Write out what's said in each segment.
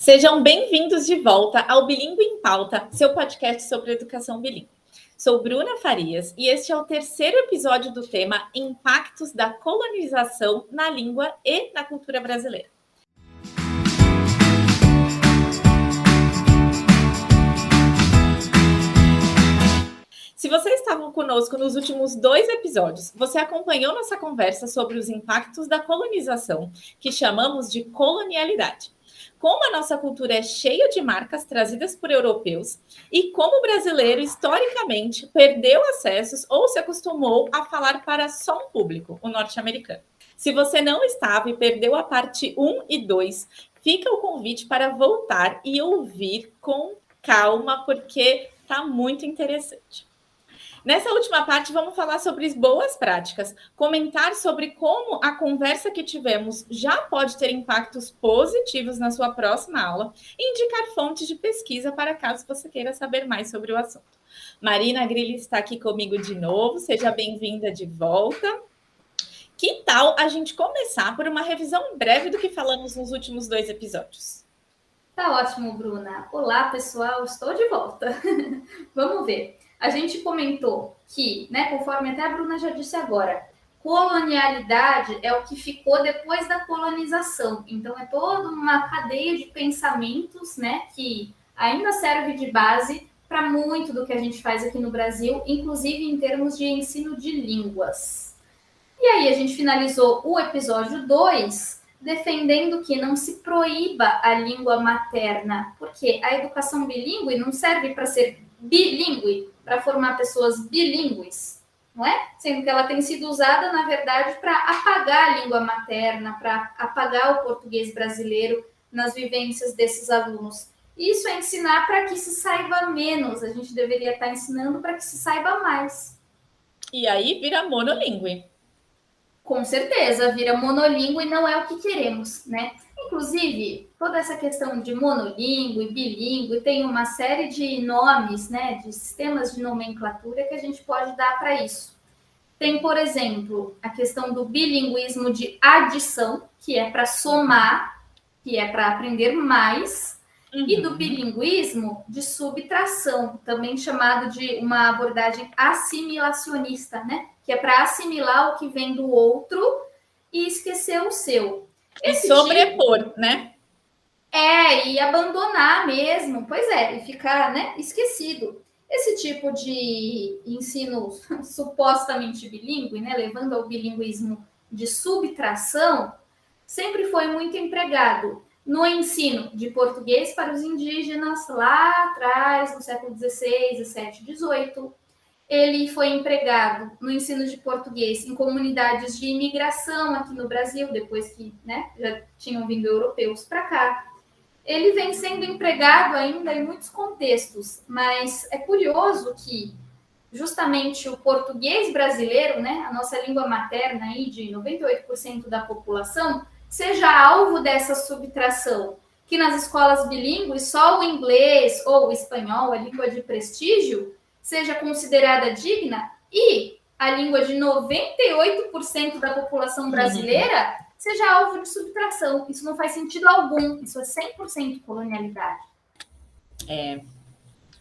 Sejam bem-vindos de volta ao Bilíngue em Pauta, seu podcast sobre educação bilíngue. Sou Bruna Farias e este é o terceiro episódio do tema Impactos da Colonização na Língua e na Cultura Brasileira. Se você estava conosco nos últimos 2 episódios, você acompanhou nossa conversa sobre os impactos da colonização, que chamamos de colonialidade. Como a nossa cultura é cheia de marcas trazidas por europeus e como o brasileiro, historicamente, perdeu acessos ou se acostumou a falar para só um público, o norte-americano. Se você não estava e perdeu a parte 1 e 2, fica o convite para voltar e ouvir com calma, porque está muito interessante. Nessa última parte, vamos falar sobre as boas práticas, comentar sobre como a conversa que tivemos já pode ter impactos positivos na sua próxima aula e indicar fontes de pesquisa para caso você queira saber mais sobre o assunto. Marina Grilli está aqui comigo de novo, seja bem-vinda de volta. Que tal a gente começar por uma revisão breve do que falamos nos últimos 2 episódios? Tá ótimo, Bruna. Olá, pessoal, estou de volta. Vamos ver. A gente comentou que, conforme até a Bruna já disse agora, colonialidade é o que ficou depois da colonização. Então, é toda uma cadeia de pensamentos, que ainda serve de base para muito do que a gente faz aqui no Brasil, inclusive em termos de ensino de línguas. E aí, a gente finalizou o episódio 2 defendendo que não se proíba a língua materna, porque a educação bilíngue não serve para ser bilíngue, para formar pessoas bilíngues, não é? Sendo que ela tem sido usada, na verdade, para apagar a língua materna, para apagar o português brasileiro nas vivências desses alunos. Isso é ensinar para que se saiba menos, a gente deveria estar ensinando para que se saiba mais. E aí vira monolíngue. Com certeza, vira monolíngue e não é o que queremos, né? Inclusive, toda essa questão de monolíngue, bilíngue, tem uma série de nomes, de sistemas de nomenclatura que a gente pode dar para isso. Tem, por exemplo, a questão do bilinguismo de adição, que é para somar, que é para aprender mais, e do bilinguismo de subtração, também chamado de uma abordagem assimilacionista, que é para assimilar o que vem do outro e esquecer o seu. E sobrepor, né? E abandonar mesmo, pois é, e ficar, esquecido. Esse tipo de ensino supostamente bilíngue, levando ao bilinguismo de subtração, sempre foi muito empregado no ensino de português para os indígenas lá atrás, no século XVI, XVII, XVIII. Ele foi empregado no ensino de português em comunidades de imigração aqui no Brasil, depois que já tinham vindo europeus para cá. Ele vem sendo empregado ainda em muitos contextos, mas é curioso que justamente o português brasileiro, a nossa língua materna aí de 98% da população, seja alvo dessa subtração, que nas escolas bilíngues só o inglês ou o espanhol, a língua de prestígio, seja considerada digna e a língua de 98% da população brasileira seja alvo de subtração. Isso não faz sentido algum, isso é 100% colonialidade.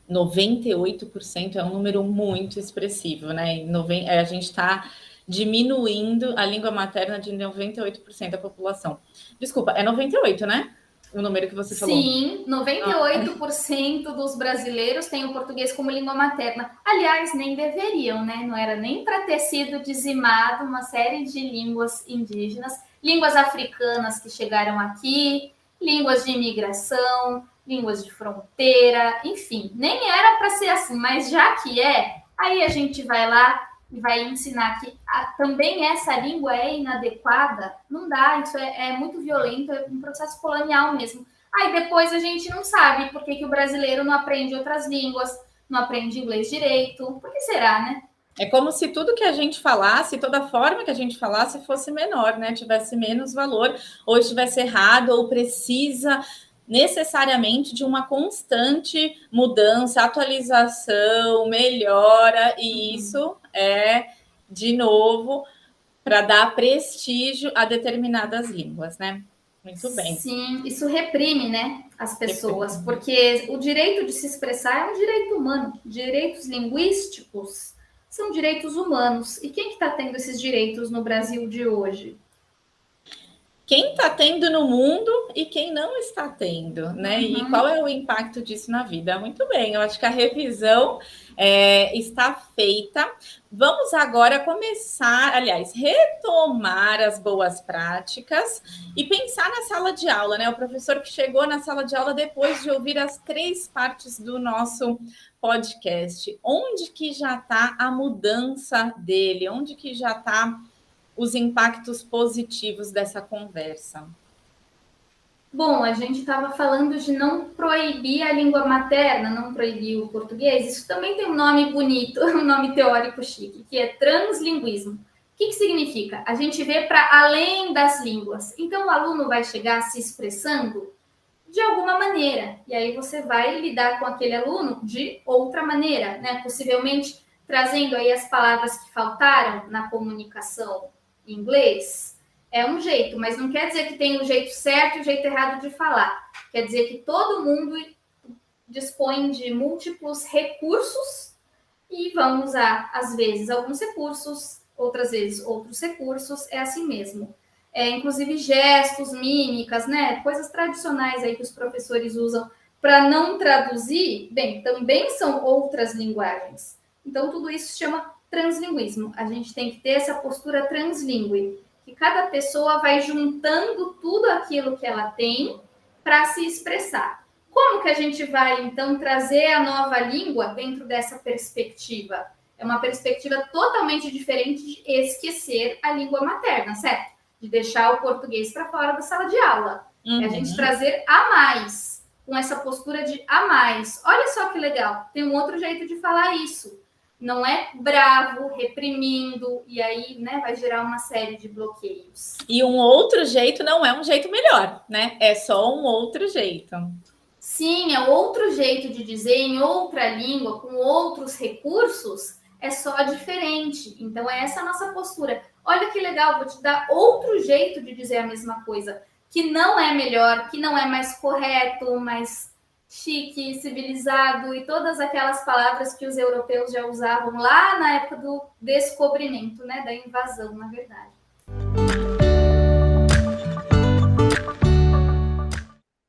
98% é um número muito expressivo, né? A gente está diminuindo a língua materna de 98% da população. Desculpa, é 98, né? O número que você falou. Sim, 98% dos brasileiros têm o português como língua materna. Aliás, nem deveriam, né? Não era nem para ter sido dizimado uma série de línguas indígenas, línguas africanas que chegaram aqui, línguas de imigração, línguas de fronteira, enfim, nem era para ser assim, mas já que aí a gente vai lá e vai ensinar que também essa língua é inadequada, não dá, isso é muito violento, é um processo colonial mesmo. Aí depois a gente não sabe por que o brasileiro não aprende outras línguas, não aprende inglês direito, por que será, né? É como se tudo que a gente falasse, toda forma que a gente falasse fosse menor, né? Tivesse menos valor, ou estivesse errado, ou precisa necessariamente de uma constante mudança, atualização, melhora, e isso é, de novo, para dar prestígio a determinadas línguas, né? Muito bem. Sim, isso reprime, as pessoas, porque o direito de se expressar é um direito humano. Direitos linguísticos são direitos humanos. E quem que está tendo esses direitos no Brasil de hoje? Quem está tendo no mundo e quem não está tendo, né? Uhum. E qual é o impacto disso na vida? Muito bem, eu acho que a revisão está feita. Vamos agora começar, aliás, retomar as boas práticas e pensar na sala de aula, né? O professor que chegou na sala de aula depois de ouvir as 3 partes do nosso podcast. Onde que já está a mudança dele? Onde que já está os impactos positivos dessa conversa? Bom, a gente estava falando de não proibir a língua materna, não proibir o português. Isso também tem um nome bonito, um nome teórico chique, que é translinguismo. O que significa? A gente vê para além das línguas. Então, o aluno vai chegar se expressando de alguma maneira. E aí você vai lidar com aquele aluno de outra maneira, né? Possivelmente trazendo aí as palavras que faltaram na comunicação em inglês. É um jeito, mas não quer dizer que tem o jeito certo e o jeito errado de falar. Quer dizer que todo mundo dispõe de múltiplos recursos e vão usar, às vezes, alguns recursos, outras vezes, outros recursos. É assim mesmo. Inclusive gestos, mímicas, né? Coisas tradicionais aí que os professores usam para não traduzir, bem, também são outras linguagens. Então, tudo isso se chama translinguismo. A gente tem que ter essa postura translingüe, que cada pessoa vai juntando tudo aquilo que ela tem para se expressar. Como que a gente vai, então, trazer a nova língua dentro dessa perspectiva? É uma perspectiva totalmente diferente de esquecer a língua materna, certo? De deixar o português para fora da sala de aula. É a gente trazer a mais, com essa postura de a mais. Olha só que legal, tem um outro jeito de falar isso. Não é bravo, reprimindo, e aí, né, vai gerar uma série de bloqueios. E um outro jeito não é um jeito melhor, né? É só um outro jeito. Sim, é outro jeito de dizer em outra língua, com outros recursos, é só diferente. Então, é essa a nossa postura. Olha que legal, vou te dar outro jeito de dizer a mesma coisa, que não é melhor, que não é mais correto, mais chique, civilizado e todas aquelas palavras que os europeus já usavam lá na época do descobrimento, né, da invasão, na verdade.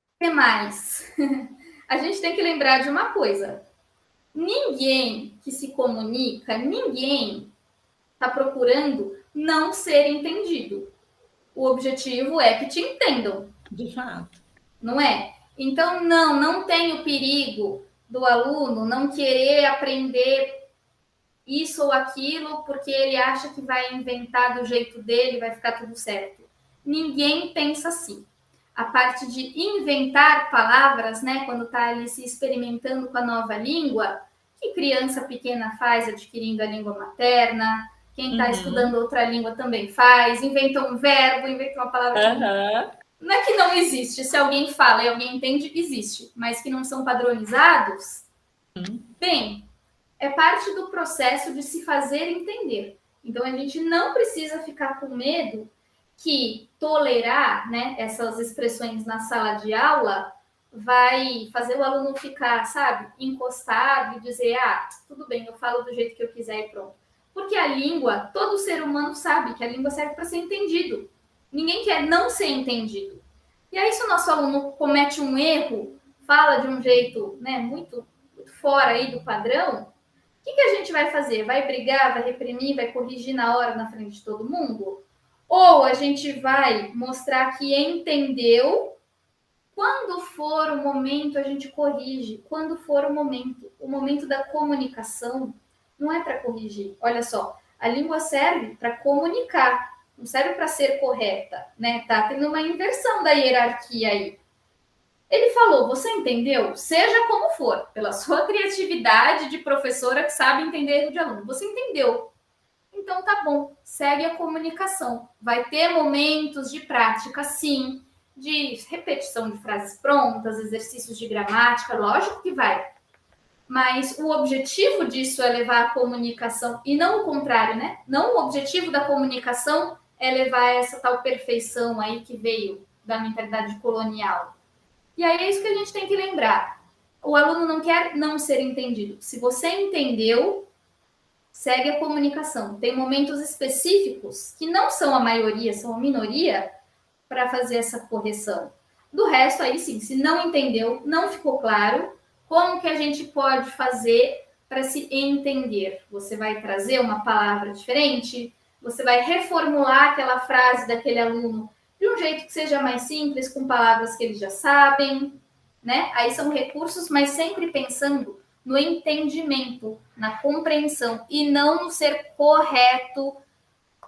O que mais? A gente tem que lembrar de uma coisa. Ninguém que se comunica, ninguém está procurando não ser entendido. O objetivo é que te entendam. De fato. Não é? Então, não tem o perigo do aluno não querer aprender isso ou aquilo porque ele acha que vai inventar do jeito dele, vai ficar tudo certo. Ninguém pensa assim. A parte de inventar palavras, né, quando está ali se experimentando com a nova língua, que criança pequena faz adquirindo a língua materna, quem está estudando outra língua também faz, inventa um verbo, inventa uma palavra que não é que não existe. Se alguém fala e alguém entende, existe. Mas que não são padronizados, bem, é parte do processo de se fazer entender. Então, a gente não precisa ficar com medo que tolerar, né, essas expressões na sala de aula vai fazer o aluno ficar, sabe, encostado e dizer, tudo bem, eu falo do jeito que eu quiser e pronto. Porque a língua, todo ser humano sabe que a língua serve para ser entendido. Ninguém quer não ser entendido. E aí, se o nosso aluno comete um erro, fala de um jeito, né, muito fora aí do padrão, o que a gente vai fazer? Vai brigar, vai reprimir, vai corrigir na hora, na frente de todo mundo? Ou a gente vai mostrar que entendeu, quando for o momento a gente corrige, quando for o momento da comunicação não é para corrigir. Olha só, a língua serve para comunicar, não serve para ser correta, né? Tá tendo uma inversão da hierarquia aí. Ele falou, você entendeu? Seja como for, pela sua criatividade de professora que sabe entender erro de aluno. Você entendeu? Então tá bom, segue a comunicação. Vai ter momentos de prática, sim, de repetição de frases prontas, exercícios de gramática, lógico que vai. Mas o objetivo disso é levar a comunicação, e não o contrário, né? Não o objetivo da comunicação é levar essa tal perfeição aí que veio da mentalidade colonial. E aí é isso que a gente tem que lembrar. O aluno não quer não ser entendido. Se você entendeu, segue a comunicação. Tem momentos específicos, que não são a maioria, são a minoria, para fazer essa correção. Do resto, aí sim, se não entendeu, não ficou claro, como que a gente pode fazer para se entender? Você vai trazer uma palavra diferente? Você vai reformular aquela frase daquele aluno de um jeito que seja mais simples, com palavras que eles já sabem, né? Aí são recursos, mas sempre pensando no entendimento, na compreensão e não no ser correto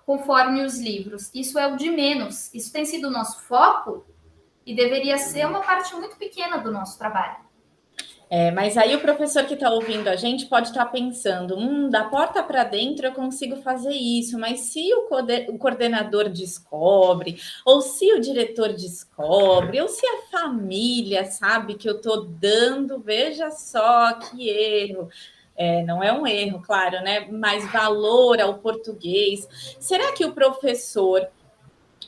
conforme os livros. Isso é o de menos. Isso tem sido o nosso foco e deveria ser uma parte muito pequena do nosso trabalho. Mas aí o professor que está ouvindo a gente pode estar pensando, da porta para dentro eu consigo fazer isso, mas se o coordenador descobre, ou se o diretor descobre, ou se a família sabe que eu estou dando, veja só que erro. Não é um erro, claro, né? Mas valor ao português. Será que o professor,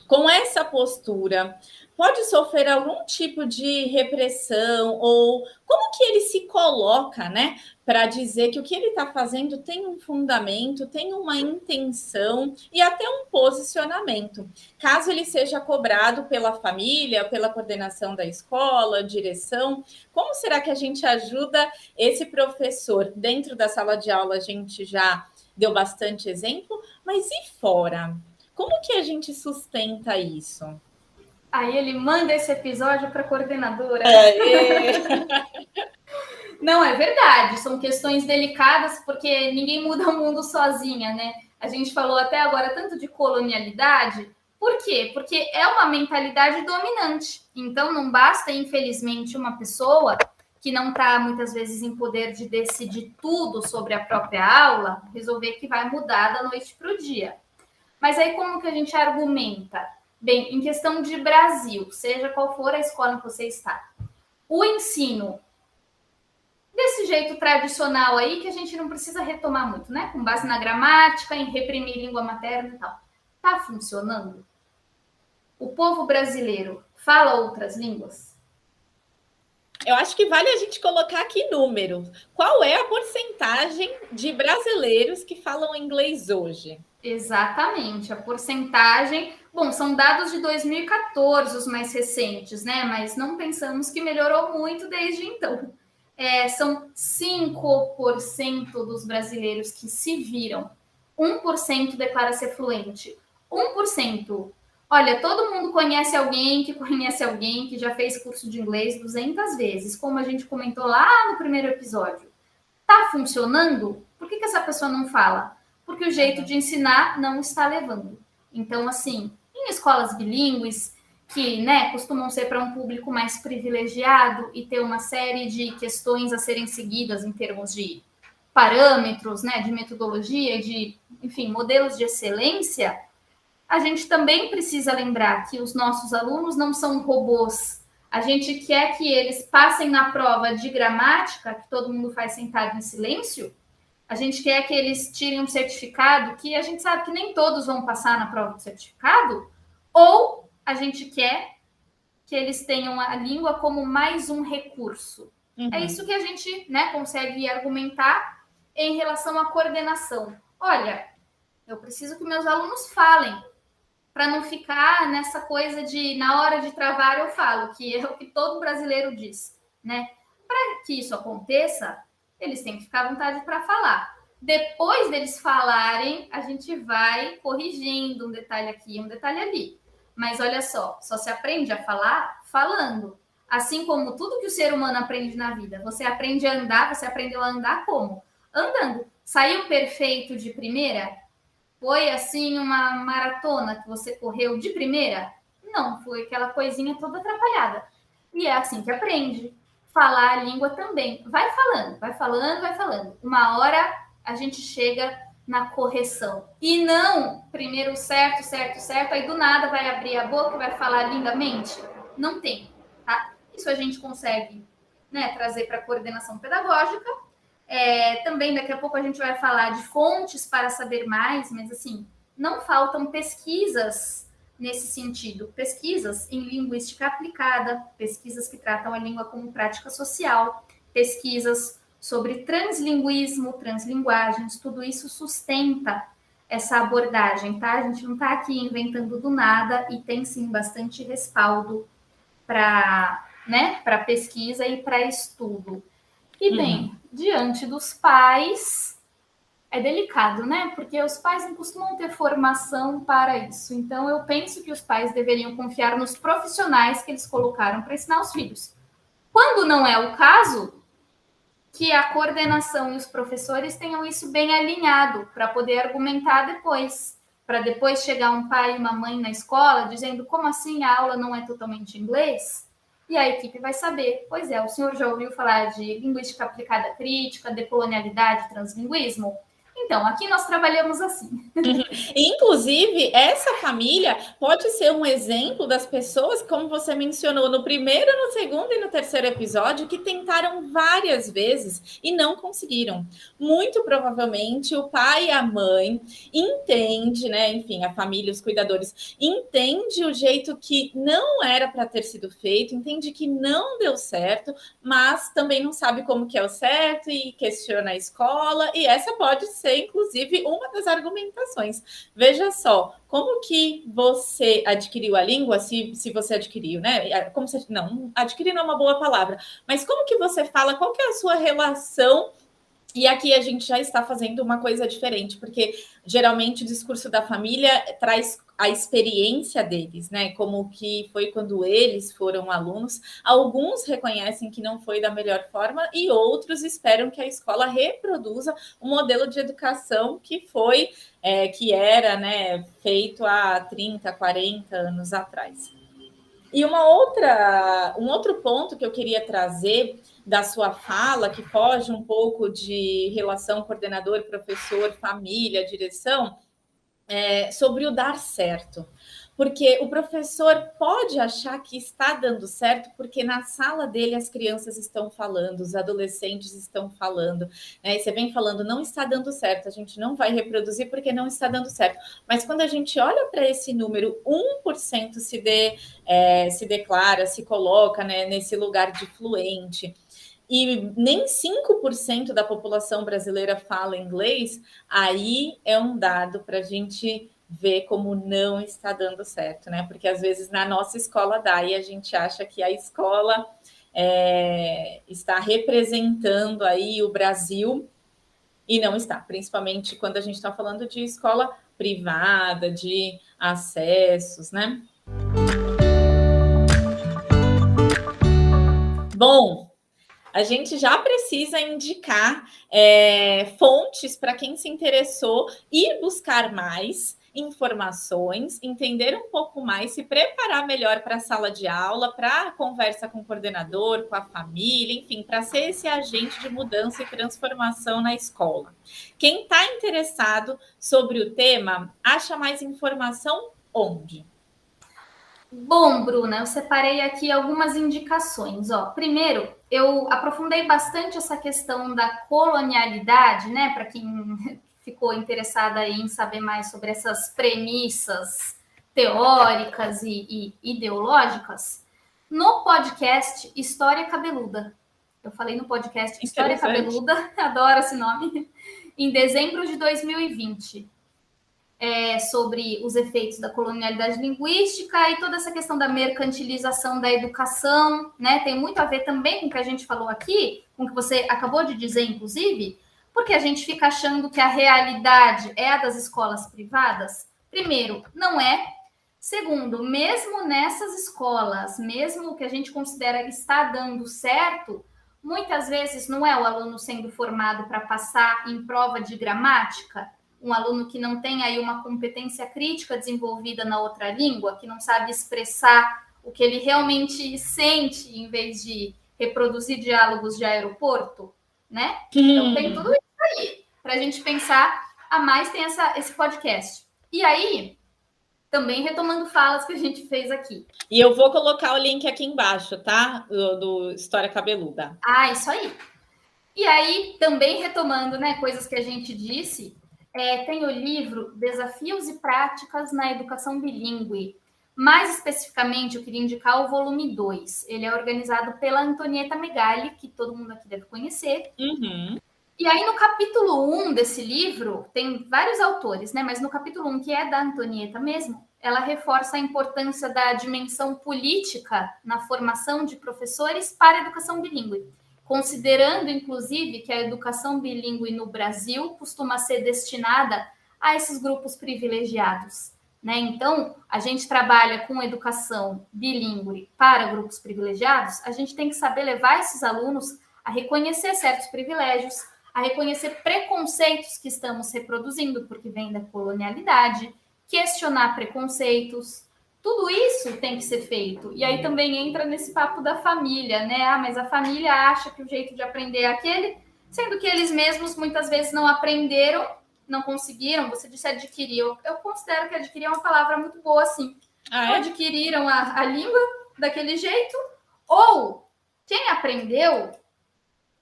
com essa postura, pode sofrer algum tipo de repressão, ou como que ele se coloca, né, para dizer que o que ele está fazendo tem um fundamento, tem uma intenção e até um posicionamento, caso ele seja cobrado pela família, pela coordenação da escola, direção? Como será que a gente ajuda esse professor? Dentro da sala de aula a gente já deu bastante exemplo, mas e fora? Como que a gente sustenta isso? Aí ele manda esse episódio para a coordenadora. É. Não, é verdade, são questões delicadas, porque ninguém muda o mundo sozinha, né? A gente falou até agora tanto de colonialidade. Por quê? Porque é uma mentalidade dominante. Então, não basta, infelizmente, uma pessoa que não está, muitas vezes, em poder de decidir tudo sobre a própria aula, resolver que vai mudar da noite para o dia. Mas aí, como que a gente argumenta? Bem, em questão de Brasil, seja qual for a escola em que você está, o ensino desse jeito tradicional aí, que a gente não precisa retomar muito, né? Com base na gramática, em reprimir língua materna e tal. Tá funcionando? O povo brasileiro fala outras línguas? Eu acho que vale a gente colocar aqui números. Qual é a porcentagem de brasileiros que falam inglês hoje? Exatamente, a porcentagem. Bom, são dados de 2014, os mais recentes, né? Mas não pensamos que melhorou muito desde então. São 5% dos brasileiros que se viram. 1% declara ser fluente. 1%. Olha, todo mundo conhece alguém que já fez curso de inglês 200 vezes, como a gente comentou lá no primeiro episódio. Tá funcionando? Por que essa pessoa não fala? Porque o jeito de ensinar não está levando. Então, assim, em escolas bilíngues, que, né, costumam ser para um público mais privilegiado e ter uma série de questões a serem seguidas em termos de parâmetros, né, de metodologia, de, enfim, modelos de excelência, a gente também precisa lembrar que os nossos alunos não são robôs. A gente quer que eles passem na prova de gramática, que todo mundo faz sentado em silêncio. A gente quer que eles tirem um certificado, que a gente sabe que nem todos vão passar na prova de certificado, ou a gente quer que eles tenham a língua como mais um recurso. Uhum. É isso que a gente, né, consegue argumentar em relação à coordenação. Olha, eu preciso que meus alunos falem, para não ficar nessa coisa de, na hora de travar, eu falo, que é o que todo brasileiro diz, né? Para que isso aconteça, eles têm que ficar à vontade para falar. Depois deles falarem, a gente vai corrigindo um detalhe aqui, um detalhe ali. Mas olha só se aprende a falar falando. Assim como tudo que o ser humano aprende na vida. Você aprende a andar, você aprendeu a andar como? Andando. Saiu perfeito de primeira? Foi assim uma maratona que você correu de primeira? Não, foi aquela coisinha toda atrapalhada. E é assim que aprende. Falar a língua também. Vai falando, vai falando, vai falando. Uma hora a gente chega na correção. E não primeiro certo, certo, certo, aí do nada vai abrir a boca e vai falar lindamente. Não tem, tá? Isso a gente consegue, né, trazer para a coordenação pedagógica. Também daqui a pouco a gente vai falar de fontes para saber mais, mas assim, não faltam pesquisas nesse sentido? Pesquisas em linguística aplicada, pesquisas que tratam a língua como prática social, pesquisas sobre translinguismo, translinguagens, tudo isso sustenta essa abordagem, tá? A gente não está aqui inventando do nada e tem sim bastante respaldo para, né, para pesquisa e para estudo. E bem, diante dos pais, é delicado, né? Porque os pais não costumam ter formação para isso. Então, eu penso que os pais deveriam confiar nos profissionais que eles colocaram para ensinar os filhos. Quando não é o caso, que a coordenação e os professores tenham isso bem alinhado para poder argumentar depois. Para depois chegar um pai e uma mãe na escola dizendo como assim a aula não é totalmente inglês? E a equipe vai saber, pois é, o senhor já ouviu falar de linguística aplicada crítica, decolonialidade, translinguismo? Então, aqui nós trabalhamos assim. Inclusive, essa família pode ser um exemplo das pessoas, como você mencionou no primeiro, no segundo e no terceiro episódio, que tentaram várias vezes e não conseguiram. Muito provavelmente o pai e a mãe entende, né? Enfim, a família, os cuidadores, entende o jeito que não era para ter sido feito, entende que não deu certo, mas também não sabe como que é o certo e questiona a escola, e essa pode ser, inclusive, uma das argumentações. Veja só, como que você adquiriu a língua, se você adquiriu, né? Como você, não, adquirir não é uma boa palavra, mas como que você fala, qual que é a sua relação? E aqui a gente já está fazendo uma coisa diferente, porque geralmente o discurso da família traz a experiência deles, né? Como que foi quando eles foram alunos. Alguns reconhecem que não foi da melhor forma e outros esperam que a escola reproduza um modelo de educação que foi, que era, né, feito há 30, 40 anos atrás. E um outro ponto que eu queria trazer da sua fala, que foge um pouco de relação coordenador, professor, família, direção, é sobre o dar certo. Porque o professor pode achar que está dando certo porque na sala dele as crianças estão falando, os adolescentes estão falando, né? E você vem falando, não está dando certo, a gente não vai reproduzir porque não está dando certo. Mas quando a gente olha para esse número, 1% se declara, se coloca, né, nesse lugar de fluente, e nem 5% da população brasileira fala inglês, aí é um dado para a gente ver como não está dando certo, né? Porque às vezes na nossa escola dá e a gente acha que a escola está representando aí o Brasil e não está, principalmente quando a gente está falando de escola privada, de acessos, né? Bom, a gente já precisa indicar fontes para quem se interessou e buscar mais informações, entender um pouco mais, se preparar melhor para a sala de aula, para a conversa com o coordenador, com a família, enfim, para ser esse agente de mudança e transformação na escola. Quem está interessado sobre o tema, acha mais informação onde? Bom, Bruna, eu separei aqui algumas indicações. Ó, primeiro, eu aprofundei bastante essa questão da colonialidade, né? Para quem ficou interessada em saber mais sobre essas premissas teóricas e ideológicas, no podcast História Cabeluda. Eu falei no podcast História Cabeluda, adoro esse nome, em dezembro de 2020. Sobre os efeitos da colonialidade linguística e toda essa questão da mercantilização da educação, né? Tem muito a ver também com o que a gente falou aqui, com o que você acabou de dizer, inclusive, porque a gente fica achando que a realidade é a das escolas privadas. Primeiro, não é. Segundo, mesmo nessas escolas, mesmo o que a gente considera que está dando certo, muitas vezes não é o aluno sendo formado para passar em prova de gramática, um aluno que não tem aí uma competência crítica desenvolvida na outra língua, que não sabe expressar o que ele realmente sente em vez de reproduzir diálogos de aeroporto, né? Então tem tudo isso aí para a gente pensar a mais, tem esse podcast. E aí, também retomando falas que a gente fez aqui. E eu vou colocar o link aqui embaixo, tá? Do História Cabeluda. Ah, isso aí. E aí, também retomando, né, coisas que a gente disse, tem o livro Desafios e Práticas na Educação Bilíngue. Mais especificamente, eu queria indicar o volume 2. Ele é organizado pela Antonieta Megali, que todo mundo aqui deve conhecer. Uhum. E aí, no capítulo 1 desse livro, tem vários autores, né? Mas no capítulo 1, que é da Antonieta mesmo, ela reforça a importância da dimensão política na formação de professores para a educação bilíngue, considerando, inclusive, que a educação bilíngue no Brasil costuma ser destinada a esses grupos privilegiados. Né? Então, a gente trabalha com educação bilíngue para grupos privilegiados, a gente tem que saber levar esses alunos a reconhecer certos privilégios, a reconhecer preconceitos que estamos reproduzindo, porque vem da colonialidade, questionar preconceitos. Tudo isso tem que ser feito. E aí também entra nesse papo da família, né? Ah, mas a família acha que o jeito de aprender é aquele, sendo que eles mesmos muitas vezes não aprenderam, não conseguiram. Você disse adquirir. Eu considero que adquirir é uma palavra muito boa, assim. Ah, Ou é? adquiriram a língua daquele jeito, ou quem aprendeu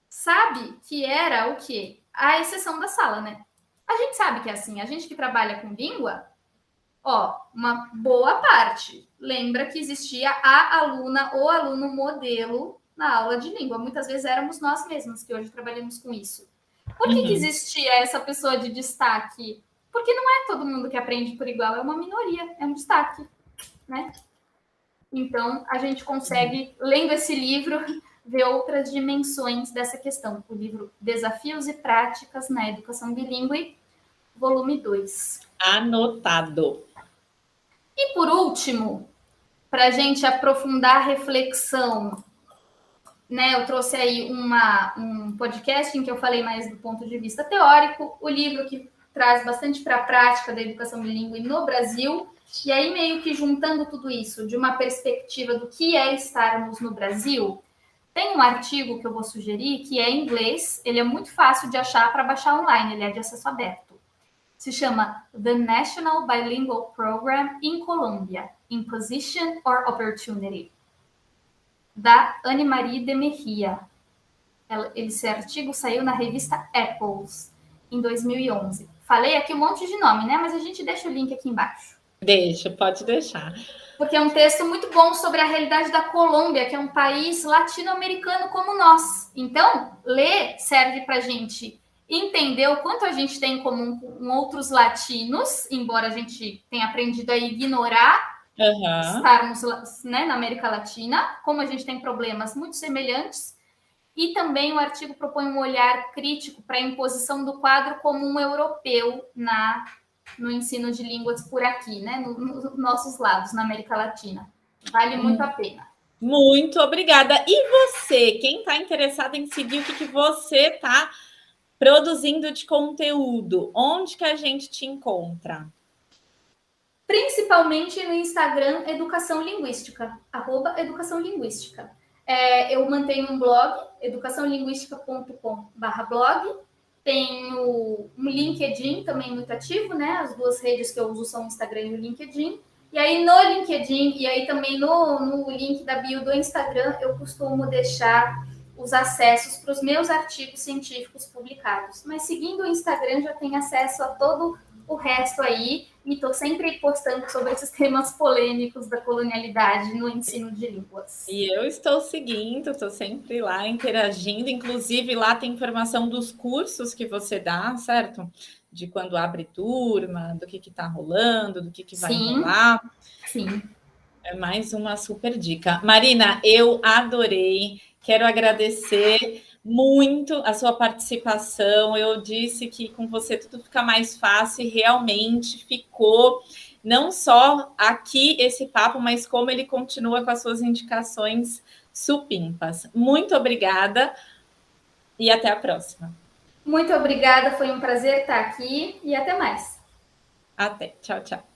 sabe que era o quê? A exceção da sala, né? A gente sabe que é assim. A gente que trabalha com língua, ó, uma boa parte lembra que existia a aluna ou aluno modelo na aula de língua. Muitas vezes éramos nós mesmos que hoje trabalhamos com isso. Por que existia essa pessoa de destaque? Porque não é todo mundo que aprende por igual, é uma minoria, é um destaque, né? Então, a gente consegue, lendo esse livro, ver outras dimensões dessa questão. O livro Desafios e Práticas na Educação Bilíngue, volume 2. Anotado. E por último, para a gente aprofundar a reflexão, né, eu trouxe aí um podcast em que eu falei mais do ponto de vista teórico, o livro que traz bastante para a prática da educação bilíngue no Brasil, e aí meio que juntando tudo isso de uma perspectiva do que é estarmos no Brasil, tem um artigo que eu vou sugerir que é em inglês, ele é muito fácil de achar para baixar online, ele é de acesso aberto. Se chama The National Bilingual Program in Colombia, Imposition or Opportunity, da Anne-Marie de Mejia. Esse artigo saiu na revista Apples, em 2011. Falei aqui um monte de nome, né? Mas a gente deixa o link aqui embaixo. Deixa, pode deixar. Porque é um texto muito bom sobre a realidade da Colômbia, que é um país latino-americano como nós. Então, ler serve para a gente entender o quanto a gente tem em comum com outros latinos, embora a gente tenha aprendido a ignorar estarmos, né, na América Latina, como a gente tem problemas muito semelhantes. E também o artigo propõe um olhar crítico para a imposição do quadro comum europeu no ensino de línguas por aqui, né? Nos nossos lados, na América Latina. Vale muito a pena. Muito obrigada. E você, quem está interessado em seguir o que você está produzindo de conteúdo, onde que a gente te encontra? Principalmente no Instagram Educação Linguística, @Educação Linguística. Eu mantenho um blog, educaçãolinguistica.com/blog. Tenho um LinkedIn também muito ativo, né? As duas redes que eu uso são o Instagram e o LinkedIn. E aí no LinkedIn e aí também no link da bio do Instagram, eu costumo deixar os acessos para os meus artigos científicos publicados. Mas seguindo o Instagram já tem acesso a todo o resto aí, e estou sempre postando sobre esses temas polêmicos da colonialidade no ensino de línguas. E eu estou seguindo, estou sempre lá interagindo, inclusive lá tem informação dos cursos que você dá, certo? De quando abre turma, do que está rolando, do que vai rolar. Sim. É mais uma super dica. Marina, eu adorei, quero agradecer muito a sua participação. Eu disse que com você tudo fica mais fácil e realmente ficou não só aqui esse papo, mas como ele continua com as suas indicações supimpas. Muito obrigada e até a próxima. Muito obrigada, foi um prazer estar aqui e até mais. Até, tchau, tchau.